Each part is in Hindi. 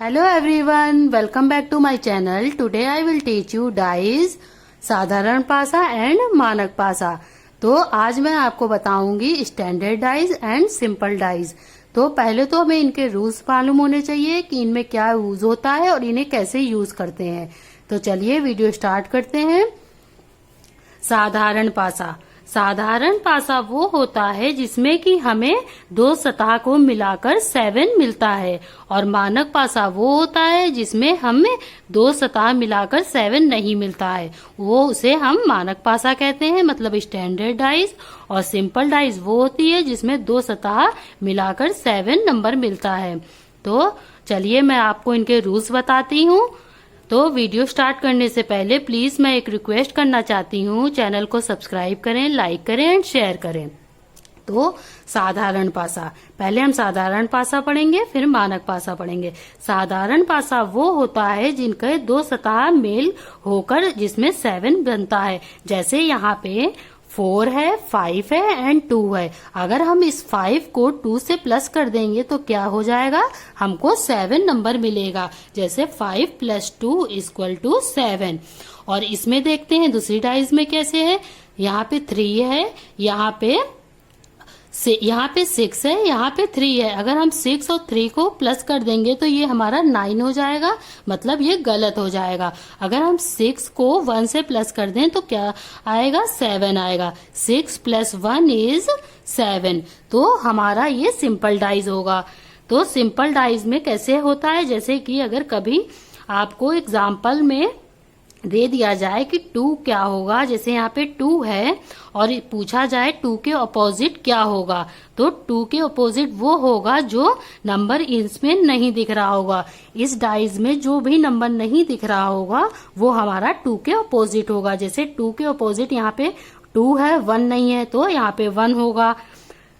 Hello everyone, welcome back to my channel. Today I will teach you dies, साधारण पासा एंड मानक पासा। तो आज मैं आपको बताऊंगी standard dyes and simple dyes. तो पहले तो हमें इनके रूल्स मालूम होने चाहिए कि इनमें क्या यूज होता है और इन्हें कैसे यूज करते हैं। तो चलिए वीडियो स्टार्ट करते हैं। साधारण पासा। साधारण पासा वो होता है जिसमें कि हमें दो सतह को मिलाकर 7 मिलता है, और मानक पासा वो होता है जिसमें हमें दो सतह मिलाकर 7 नहीं मिलता है, वो उसे हम मानक पासा कहते हैं, मतलब स्टैंडर्ड डाइज। और सिंपल डाइज वो होती है जिसमें दो सतह मिलाकर 7 नंबर मिलता है। तो चलिए मैं आपको इनके रूल्स बताती हूँ। तो वीडियो स्टार्ट करने से पहले प्लीज मैं एक रिक्वेस्ट करना चाहती हूँ, चैनल को सब्सक्राइब करें, लाइक करें एंड शेयर करें। तो साधारण पासा, पहले हम साधारण पासा पढ़ेंगे, फिर मानक पासा पढ़ेंगे। साधारण पासा वो होता है जिनके दो सतह मेल होकर जिसमें 7 बनता है। जैसे यहाँ पे 4 है, 5 है एंड 2 है। अगर हम इस 5 को 2 से प्लस कर देंगे तो क्या हो जाएगा, हमको 7 नंबर मिलेगा। जैसे 5 + 2 = 7। और इसमें देखते हैं दूसरी डाइज में कैसे है। यहाँ पे 3 है, यहाँ पे 6 है, यहाँ पे 3 है। अगर हम 6 और 3 को प्लस कर देंगे तो ये हमारा 9 हो जाएगा, मतलब ये गलत हो जाएगा। अगर हम 6 को 1 से प्लस कर दें तो क्या आएगा, 7 आएगा। 6 + 1 = 7। तो हमारा ये सिंपल डाइज होगा। तो सिंपल डाइज में कैसे होता है, जैसे कि अगर कभी आपको एग्जाम्पल में दे दिया जाए कि 2 क्या होगा, जैसे यहाँ पे 2 है और पूछा जाए 2 के अपोजिट क्या होगा, तो 2 के अपोजिट वो होगा जो नंबर इसमें नहीं दिख रहा होगा। इस डाइज में जो भी नंबर नहीं दिख रहा होगा वो हमारा 2 के अपोजिट होगा। जैसे 2 के अपोजिट यहाँ पे 2 है, 1 नहीं है, तो यहाँ पे 1 होगा।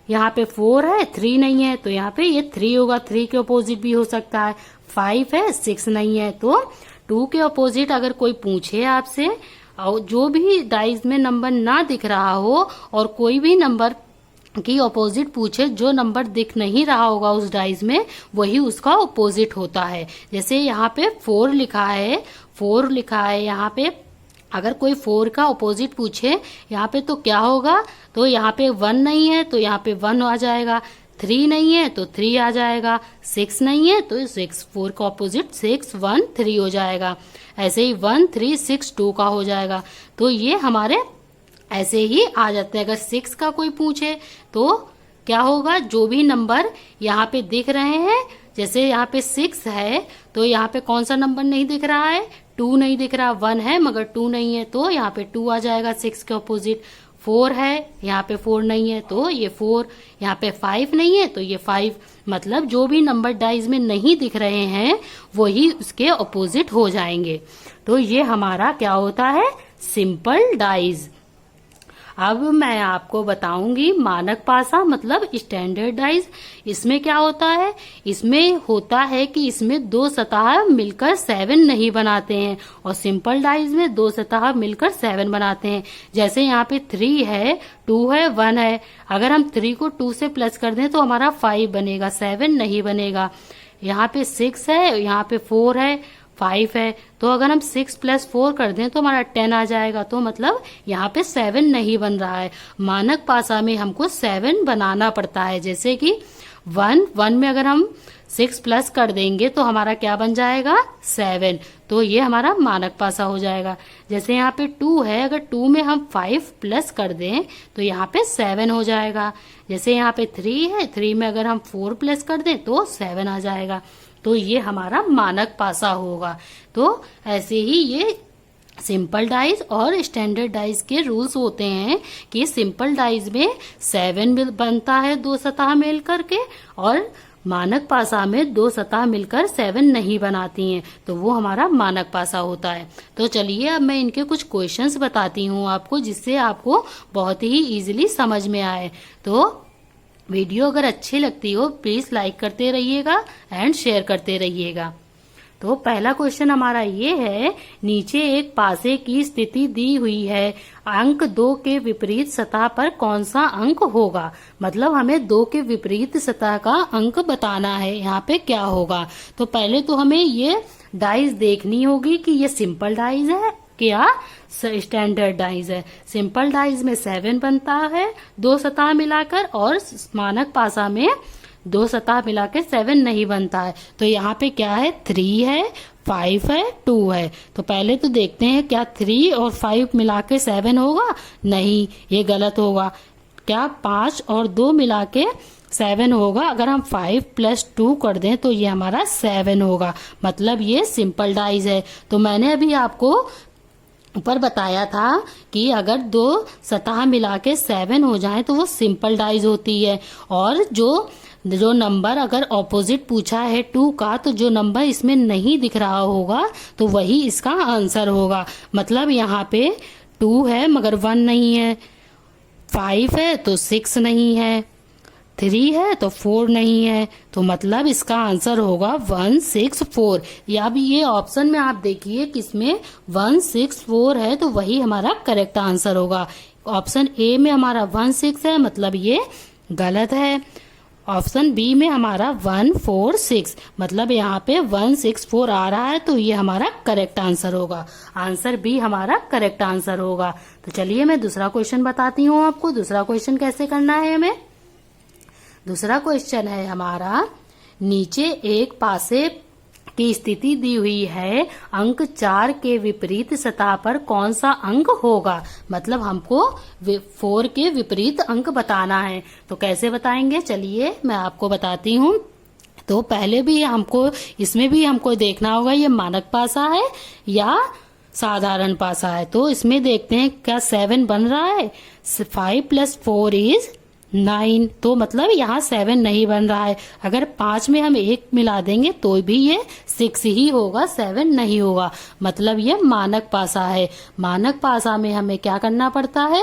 यहाँ पे 4 है, 3 नहीं है, तो यहाँ पे ये 3 होगा। 3 के अपोजिट भी हो सकता है। 5 है, 6 नहीं है, तो 2 के अपोजिट अगर कोई पूछे आपसे और जो भी डाइज में नंबर ना दिख रहा हो और कोई भी नंबर की अपोजिट पूछे जो नंबर दिख नहीं रहा होगा उस डाइज में, वही उसका अपोजिट होता है। जैसे यहाँ पे 4 लिखा है, 4 लिखा है यहाँ पे, अगर कोई 4 का अपोजिट पूछे यहाँ पे तो क्या होगा, तो यहाँ पे 1 नहीं है तो यहाँ पे 1 आ जाएगा। 3 नहीं है तो 3 आ जाएगा। 6 नहीं है तो 6, 4 का अपोजिट 6, 1, 3 हो जाएगा। ऐसे ही 1, 3, 6, 2 का हो जाएगा। तो ये हमारे ऐसे ही आ जाते हैं। अगर 6 का कोई पूछे तो क्या होगा, जो भी नंबर यहाँ पे दिख रहे हैं, जैसे यहाँ पे 6 है तो यहाँ पे कौन सा नंबर नहीं दिख रहा है, 2 नहीं दिख रहा। 1 है मगर 2 नहीं है तो यहाँ पे 2 आ जाएगा 6 के अपोजिट। 4 है, यहाँ पे 4 नहीं है तो ये 4। यहाँ पे 5 नहीं है तो ये 5। मतलब जो भी नंबर डाइज में नहीं दिख रहे हैं वही उसके अपोजिट हो जाएंगे। तो ये हमारा क्या होता है, सिंपल डाइज। अब मैं आपको बताऊंगी मानक पासा, मतलब स्टैंडर्ड डाइज। इसमें क्या होता है, इसमें होता है कि इसमें दो सतह मिलकर 7 नहीं बनाते हैं, और सिंपल डाइज में दो सतह मिलकर 7 बनाते हैं। जैसे यहाँ पे 3 है, 2 है, 1 है। अगर हम 3 को 2 से प्लस कर दें तो हमारा 5 बनेगा, 7 नहीं बनेगा। यहाँ पे 6 है, यहाँ पे 4 है, 5 है, तो अगर हम 6 + 4 कर दें तो हमारा 10 आ जाएगा। तो मतलब यहाँ पे 7 नहीं बन रहा है। मानक पासा में हमको 7 बनाना पड़ता है। जैसे कि 1 में अगर हम 6 प्लस कर देंगे तो हमारा क्या बन जाएगा, 7। तो ये हमारा मानक पासा हो जाएगा। जैसे यहाँ पे 2 है, अगर 2 में हम 5 प्लस कर दें तो यहाँ पे 7 हो जाएगा। जैसे यहाँ पे 3 है, 3 में अगर हम 4 प्लस कर दें तो 7 आ जाएगा। तो ये हमारा मानक पासा होगा। तो ऐसे ही ये सिंपल डाइज और स्टैंडर्ड डाइज के रूल्स होते हैं कि सिंपल डाइज में 7 बनता है दो सतह मिल करके, और मानक पासा में दो सतह मिलकर 7 नहीं बनाती हैं, तो वो हमारा मानक पासा होता है। तो चलिए अब मैं इनके कुछ क्वेश्चंस बताती हूँ आपको, जिससे आपको बहुत ही इजीली समझ में आए। तो वीडियो अगर अच्छी लगती हो प्लीज लाइक करते रहिएगा एंड शेयर करते रहिएगा। तो पहला क्वेश्चन हमारा ये है, नीचे एक पासे की स्थिति दी हुई है, अंक 2 के विपरीत सतह पर कौन सा अंक होगा। मतलब हमें 2 के विपरीत सतह का अंक बताना है, यहाँ पे क्या होगा। तो पहले तो हमें ये डाइज देखनी होगी कि ये सिंपल डाइज है क्या स्टैंडर्ड डाइज है। सिंपल डाइज में 7 बनता है 2 सतह मिलाकर, और मानक पासा में 2 सतह मिला के 7 नहीं बनता है। तो यहाँ पे क्या है, 3 है, 5 है, 2 है। तो पहले तो देखते हैं क्या 3 और 5 मिला के 7 होगा। नहीं, ये गलत होगा। क्या 5 और 2 मिला के 7 होगा। अगर हम 5 + 2 कर दें तो ये हमारा 7 होगा। मतलब ये सिंपल डाइज है। तो मैंने अभी आपको ऊपर बताया था कि अगर 2 सतह मिला के 7 हो जाए तो वो सिंपल डाइज होती है। और जो नंबर अगर ऑपोजिट पूछा है 2 का, तो जो नंबर इसमें नहीं दिख रहा होगा तो वही इसका आंसर होगा। मतलब यहाँ पे 2 है मगर 1 नहीं है, 5 है तो 6 नहीं है, 3 है तो 4 नहीं है। तो मतलब इसका आंसर होगा 164। या भी ये ऑप्शन में आप देखिए किसमें 164 है, तो वही हमारा करेक्ट आंसर होगा। ऑप्शन ए में हमारा 16 है, मतलब ये गलत है। ऑप्शन बी में हमारा 146, मतलब यहाँ पे 164 आ रहा है, तो ये हमारा करेक्ट आंसर होगा। आंसर बी हमारा करेक्ट आंसर होगा। तो चलिए मैं दूसरा क्वेश्चन बताती हूँ आपको। दूसरा क्वेश्चन कैसे करना है हमें। दूसरा क्वेश्चन है हमारा, नीचे एक पासे की स्थिति दी हुई है, अंक 4 के विपरीत सतह पर कौन सा अंक होगा। मतलब हमको 4 के विपरीत अंक बताना है। तो कैसे बताएंगे, चलिए मैं आपको बताती हूँ। तो पहले भी हमको इसमें भी हमको देखना होगा ये मानक पासा है या साधारण पासा है। तो इसमें देखते हैं क्या 7 बन रहा है। 5 + 4 = 9। तो मतलब यहाँ 7 नहीं बन रहा है। अगर 5 में हम 1 मिला देंगे तो भी ये 6 ही होगा, 7 नहीं होगा। मतलब ये मानक पासा है। मानक पासा में हमें क्या करना पड़ता है,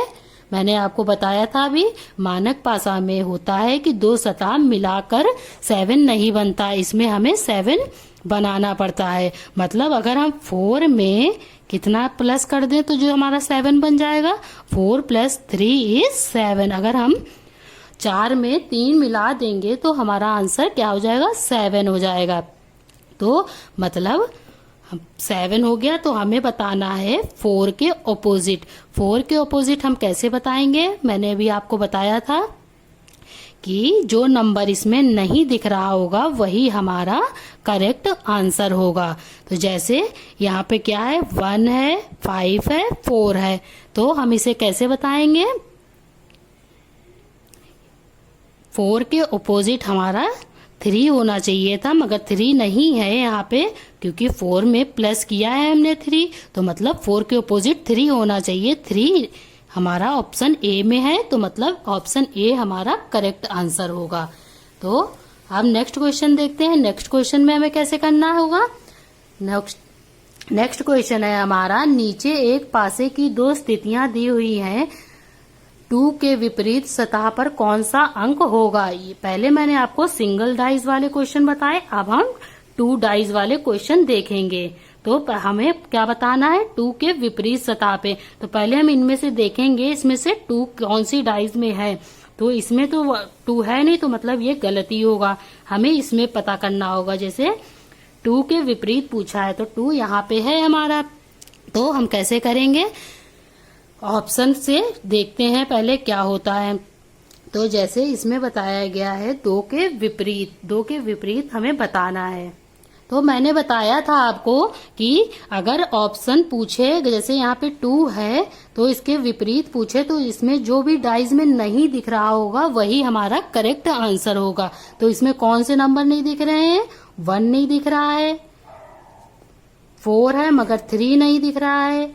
मैंने आपको बताया था अभी। मानक पासा में होता है कि 2 सतह मिलाकर 7 नहीं बनता, इसमें हमें 7 बनाना पड़ता है। मतलब अगर हम 4 में कितना प्लस कर दें तो जो हमारा 7 बन जाएगा, 4 + 3 = 7। अगर हम 4 में 3 मिला देंगे तो हमारा आंसर क्या हो जाएगा, 7 हो जाएगा। तो मतलब 7 हो गया। तो हमें बताना है 4 के ऑपोजिट। 4 के ऑपोजिट हम कैसे बताएंगे, मैंने अभी आपको बताया था कि जो नंबर इसमें नहीं दिख रहा होगा वही हमारा करेक्ट आंसर होगा। तो जैसे यहाँ पे क्या है, 1 है, 5 है, 4 है। तो हम इसे कैसे बताएंगे, 4 के ऑपोजिट हमारा 3 होना चाहिए था, मगर 3 नहीं है यहाँ पे, क्योंकि 4 में प्लस किया है हमने 3। तो मतलब 4 के ऑपोजिट 3 होना चाहिए। 3 हमारा ऑप्शन ए में है, तो मतलब ऑप्शन ए हमारा करेक्ट आंसर होगा। तो अब नेक्स्ट क्वेश्चन देखते हैं। नेक्स्ट क्वेश्चन में हमें कैसे करना होगा। नेक्स्ट क्वेश्चन है हमारा, नीचे एक पासे की 2 स्थितियां दी हुई हैं, 2 के विपरीत सतह पर कौन सा अंक होगा। ये पहले मैंने आपको सिंगल डाइज वाले क्वेश्चन बताए, अब हम 2 डाइज वाले क्वेश्चन देखेंगे। तो हमें क्या बताना है, 2 के विपरीत सतह पे। तो पहले हम इनमें से देखेंगे इसमें से 2 कौन सी डाइज में है। तो इसमें तो 2 है नहीं, तो मतलब ये गलती होगा। हमें इसमें पता करना होगा। जैसे 2 के विपरीत पूछा है तो 2 यहाँ पे है हमारा। तो हम कैसे करेंगे, ऑप्शन से देखते हैं पहले क्या होता है। तो जैसे इसमें बताया गया है 2 के विपरीत हमें बताना है। तो मैंने बताया था आपको कि अगर ऑप्शन पूछे, जैसे यहाँ पे 2 है तो इसके विपरीत पूछे, तो इसमें जो भी डाइज में नहीं दिख रहा होगा वही हमारा करेक्ट आंसर होगा। तो इसमें कौन से नंबर नहीं दिख रहे हैं, 1 नहीं दिख रहा है, 4 है मगर 3 नहीं दिख रहा है,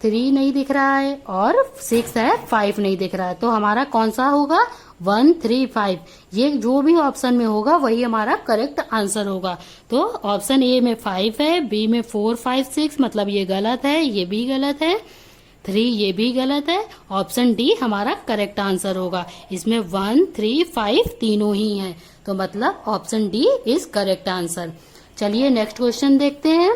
3 नहीं दिख रहा है, और 6 है, 5 नहीं दिख रहा है। तो हमारा कौन सा होगा, 1, 3, 5। ये जो भी ऑप्शन में होगा वही हमारा करेक्ट आंसर होगा। तो ऑप्शन ए में 5 है, बी में 4, 5, 6, मतलब ये गलत है, ये भी गलत है, 3 ये भी गलत है। ऑप्शन डी हमारा करेक्ट आंसर होगा। इसमें 1, 3, 5 तीनों ही हैं, तो मतलब option D is correct answer. चलिए नेक्स्ट क्वेश्चन देखते हैं।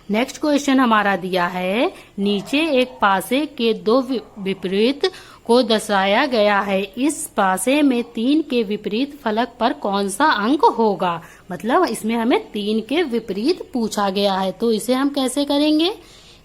नेक्स्ट क्वेश्चन हमारा दिया है, नीचे एक पासे के दो विपरीत को दर्शाया गया है, इस पासे में 3 के विपरीत फलक पर कौन सा अंक होगा। मतलब इसमें हमें 3 के विपरीत पूछा गया है, तो इसे हम कैसे करेंगे।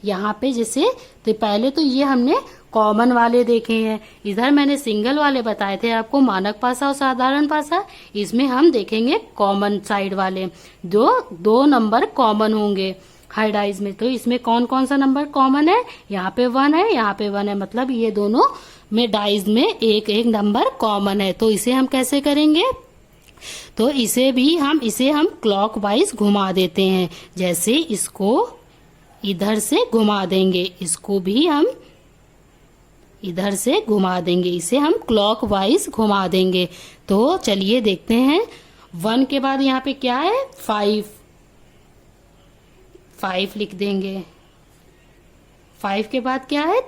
यहाँ पे जैसे तो पहले तो ये हमने कॉमन वाले देखे हैं, इधर मैंने सिंगल वाले बताए थे आपको, मानक पासा और साधारण पासा। इसमें हम देखेंगे कॉमन साइड वाले, जो 2 नंबर कॉमन होंगे हर डाइज में। तो इसमें कौन कौन सा नंबर कॉमन है, यहाँ पे 1 है, यहाँ पे 1 है, मतलब ये दोनों में डाइज में एक एक नंबर कॉमन है। तो इसे हम कैसे करेंगे, तो इसे हम क्लॉकवाइज घुमा देते हैं। जैसे इसको इधर से घुमा देंगे, इसको भी हम इधर से घुमा देंगे, इसे हम क्लॉकवाइज घुमा देंगे। तो चलिए देखते हैं, 1 के बाद यहाँ पे क्या है 5 लिख देंगे। 5 के बाद क्या है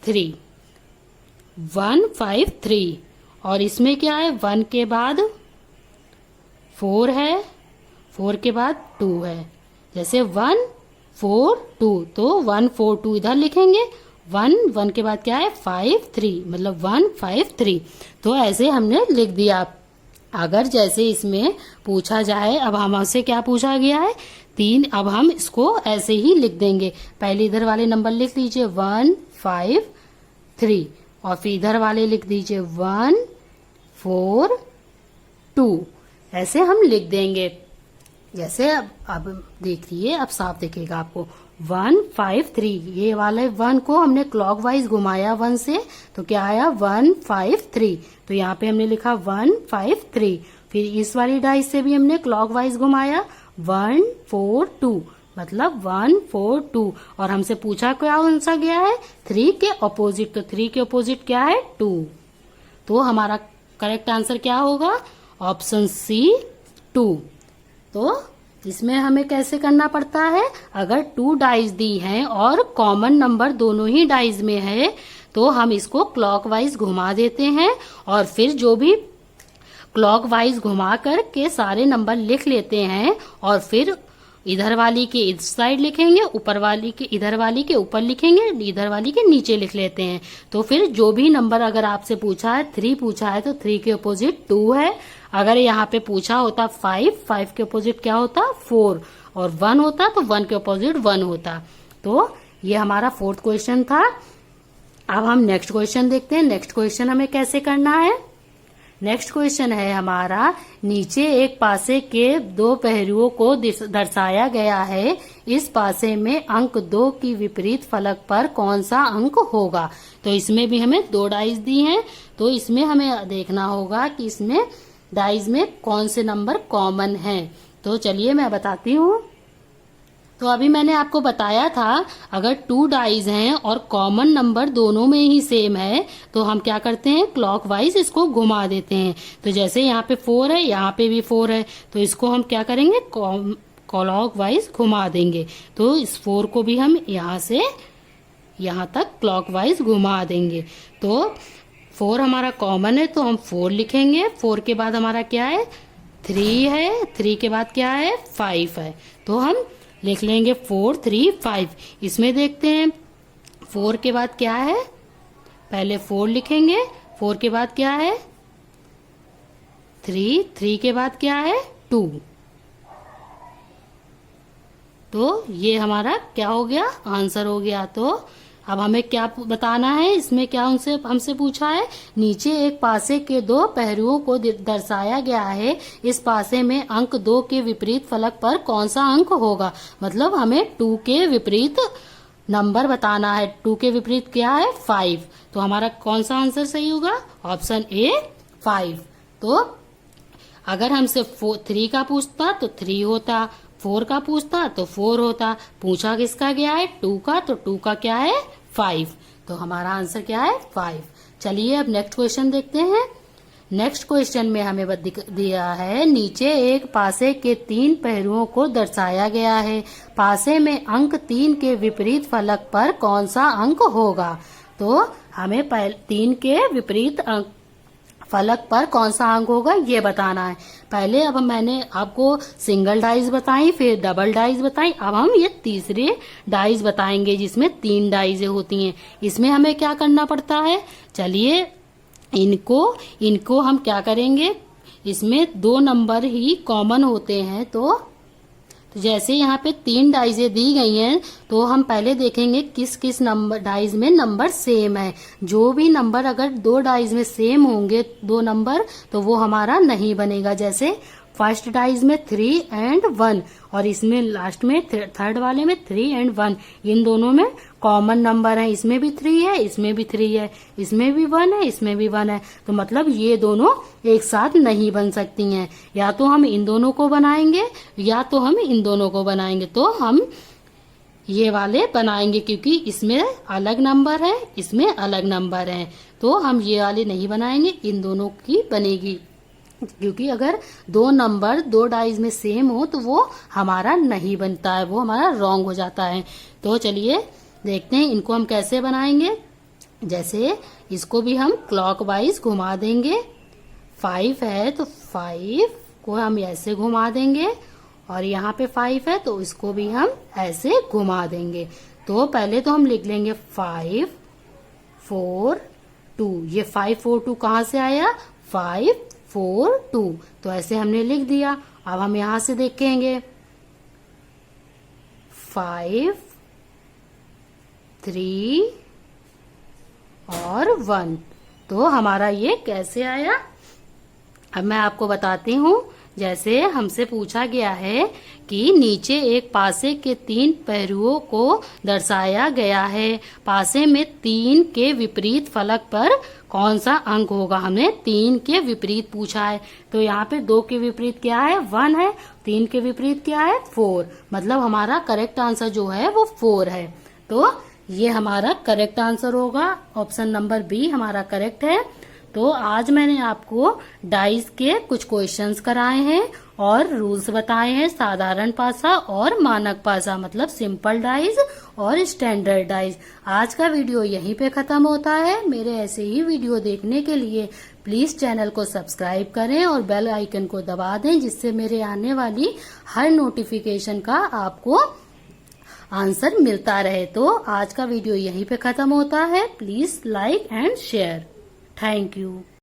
3, 1 5 3। और इसमें क्या है 1 के बाद 4 है, 4 के बाद 2 है। जैसे 1 4 2, तो 1 4 2 इधर लिखेंगे। 1 के बाद क्या है 5 3, मतलब 1 5 3। तो ऐसे हमने लिख दिया। अगर जैसे इसमें पूछा जाए, अब हमसे क्या पूछा गया है 3, अब हम इसको ऐसे ही लिख देंगे। पहले इधर वाले नंबर लिख लीजिए 1 5 3, और फिर इधर वाले लिख दीजिए 1 4 2, ऐसे हम लिख देंगे। जैसे अब देखिए, अब साफ दिखेगा आपको 1 5 3, ये वाले 1 को हमने क्लॉकवाइज घुमाया 1 से, तो क्या आया 1 5 3। तो यहाँ पे हमने लिखा 1 5 3। फिर इस वाली डाइस से भी हमने क्लॉकवाइज घुमाया 1 4 2, मतलब 1 4 2। और हमसे पूछा क्या आंसर गया है 3 के ऑपोजिट, तो 3 के ऑपोजिट क्या है 2। तो हमारा करेक्ट आंसर क्या होगा, ऑप्शन सी 2। तो इसमें हमें कैसे करना पड़ता है, अगर 2 डाइज दी हैं और कॉमन नंबर दोनों ही डाइज में है, तो हम इसको क्लॉकवाइज घुमा देते हैं, और फिर जो भी क्लॉकवाइज घुमा कर के सारे नंबर लिख लेते हैं, और फिर इधर वाली के इस साइड लिखेंगे, ऊपर वाली के इधर वाली के ऊपर लिखेंगे, इधर वाली के नीचे लिख लेते हैं। तो फिर जो भी नंबर अगर आपसे पूछा है 3 पूछा है, तो 3 के अपोजिट 2 है। अगर यहाँ पे पूछा होता 5 के अपोजिट क्या होता 4, और 1 होता तो 1 के अपोजिट 1 होता। तो ये हमारा 4th क्वेश्चन था। अब हम नेक्स्ट क्वेश्चन देखते हैं। नेक्स्ट क्वेश्चन हमें कैसे करना है। नेक्स्ट क्वेश्चन है हमारा, नीचे एक पासे के 2 पहलुओं को दर्शाया गया है, इस पासे में अंक 2 की विपरीत फलक पर कौन सा अंक होगा। तो इसमें भी हमें 2 डाइज दी हैं, तो इसमें हमें देखना होगा कि इसमें डाइज में कौन से नंबर कॉमन हैं। तो चलिए मैं बताती हूँ। तो अभी मैंने आपको बताया था, अगर 2 डाइज हैं और कॉमन नंबर दोनों में ही सेम है, तो हम क्या करते हैं क्लॉकवाइज इसको घुमा देते हैं। तो जैसे यहाँ पे 4 है, यहाँ पे भी 4 है, तो इसको हम क्या करेंगे क्लॉकवाइज घुमा देंगे। तो इस 4 को भी हम यहाँ से यहाँ तक क्लॉकवाइज घुमा देंगे। तो 4 हमारा कॉमन है, तो हम 4 लिखेंगे। 4 के बाद हमारा क्या है 3 है, 3 के बाद क्या है 5 है, तो हम लिख लेंगे 4 3 5। इसमें देखते हैं 4 के बाद क्या है, पहले 4 लिखेंगे, 4 के बाद क्या है 3, 3 के बाद क्या है 2। तो ये हमारा क्या हो गया आंसर हो गया। तो अब हमें क्या बताना है, इसमें क्या हमसे पूछा है, नीचे एक पासे के 2 पहलुओं को दर्शाया गया है, इस पासे में अंक 2 के विपरीत फलक पर कौन सा अंक होगा। मतलब हमें 2 के विपरीत नंबर बताना है। 2 के विपरीत क्या है 5। तो हमारा कौन सा आंसर सही होगा, ऑप्शन ए 5। तो अगर हमसे 3 का पूछता तो 3 होता, 4 का पूछता तो 4 होता, पूछा किसका गया है 2 का, तो 2 का क्या है 5। तो हमारा आंसर क्या है 5। चलिए अब नेक्स्ट क्वेश्चन देखते हैं। नेक्स्ट क्वेश्चन में हमें दिया है, नीचे एक पासे के 3 पहलुओं को दर्शाया गया है, पासे में अंक 3 के विपरीत फलक पर कौन सा अंक होगा। तो हमें 3 के विपरीत फलक पर कौन सा अंक होगा ये बताना है। पहले अब मैंने आपको सिंगल डाइस बताई, फिर डबल डाइस बताई, अब हम ये तीसरे डाइस बताएंगे जिसमें 3 डाइस होती हैं। इसमें हमें क्या करना पड़ता है, चलिए इनको हम क्या करेंगे, इसमें 2 नंबर ही कॉमन होते हैं। तो जैसे यहाँ पे 3 डाइजें दी गई हैं तो हम पहले देखेंगे किस किस नंबर डाइज में नंबर सेम है। जो भी नंबर अगर 2 डाइज में सेम होंगे 2 नंबर तो वो हमारा नहीं बनेगा। जैसे फर्स्ट डाइज में 3 and 1 और इसमें लास्ट में थर्ड वाले में 3 and 1, इन दोनों में कॉमन नंबर है। इसमें भी 3 है, इसमें भी 3 है, इसमें भी 1 है, इसमें भी 1 है। तो मतलब ये दोनों एक साथ नहीं बन सकती हैं। या तो हम इन दोनों को बनाएंगे या तो हम इन दोनों को बनाएंगे। तो हम ये वाले बनाएंगे क्योंकि इसमें अलग नंबर है, इसमें अलग नंबर है। तो हम ये वाले नहीं बनाएंगे, इन दोनों की बनेगी। क्योंकि अगर 2 नंबर 2 डाइज में सेम हो तो वो हमारा नहीं बनता है, वो हमारा रॉन्ग हो जाता है। तो चलिए देखते हैं इनको हम कैसे बनाएंगे। जैसे इसको भी हम क्लॉकवाइज घुमा देंगे। 5 है तो 5 को हम ऐसे घुमा देंगे और यहाँ पे 5 है तो इसको भी हम ऐसे घुमा देंगे। तो पहले तो हम लिख लेंगे 5 4 2। ये 5 4 2 कहाँ से आया, 5 4 2। तो ऐसे हमने लिख दिया। अब हम यहां से देखेंगे 5 3 और 1। तो हमारा ये कैसे आया, अब मैं आपको बताती हूँ। जैसे हमसे पूछा गया है कि नीचे एक पासे के 3 पहलुओं को दर्शाया गया है, पासे में 3 के विपरीत फलक पर कौन सा अंक होगा। हमने 3 के विपरीत पूछा है तो यहाँ पे 2 के विपरीत क्या है, 1 है। 3 के विपरीत क्या है, 4। मतलब हमारा करेक्ट आंसर जो है वो 4 है। तो ये हमारा करेक्ट आंसर होगा, ऑप्शन नंबर बी हमारा करेक्ट है। तो आज मैंने आपको डाइस के कुछ क्वेश्चंस कराए हैं और रूल्स बताए हैं, साधारण पासा और मानक पासा, मतलब सिंपल डाइस और स्टैंडर्ड डाइस। आज का वीडियो यहीं पे खत्म होता है। मेरे ऐसे ही वीडियो देखने के लिए प्लीज चैनल को सब्सक्राइब करें और बेल आइकन को दबा दें, जिससे मेरे आने वाली हर नोटिफिकेशन का आपको आंसर मिलता रहे। तो आज का वीडियो यहीं पे खत्म होता है। Please like and share. Thank you.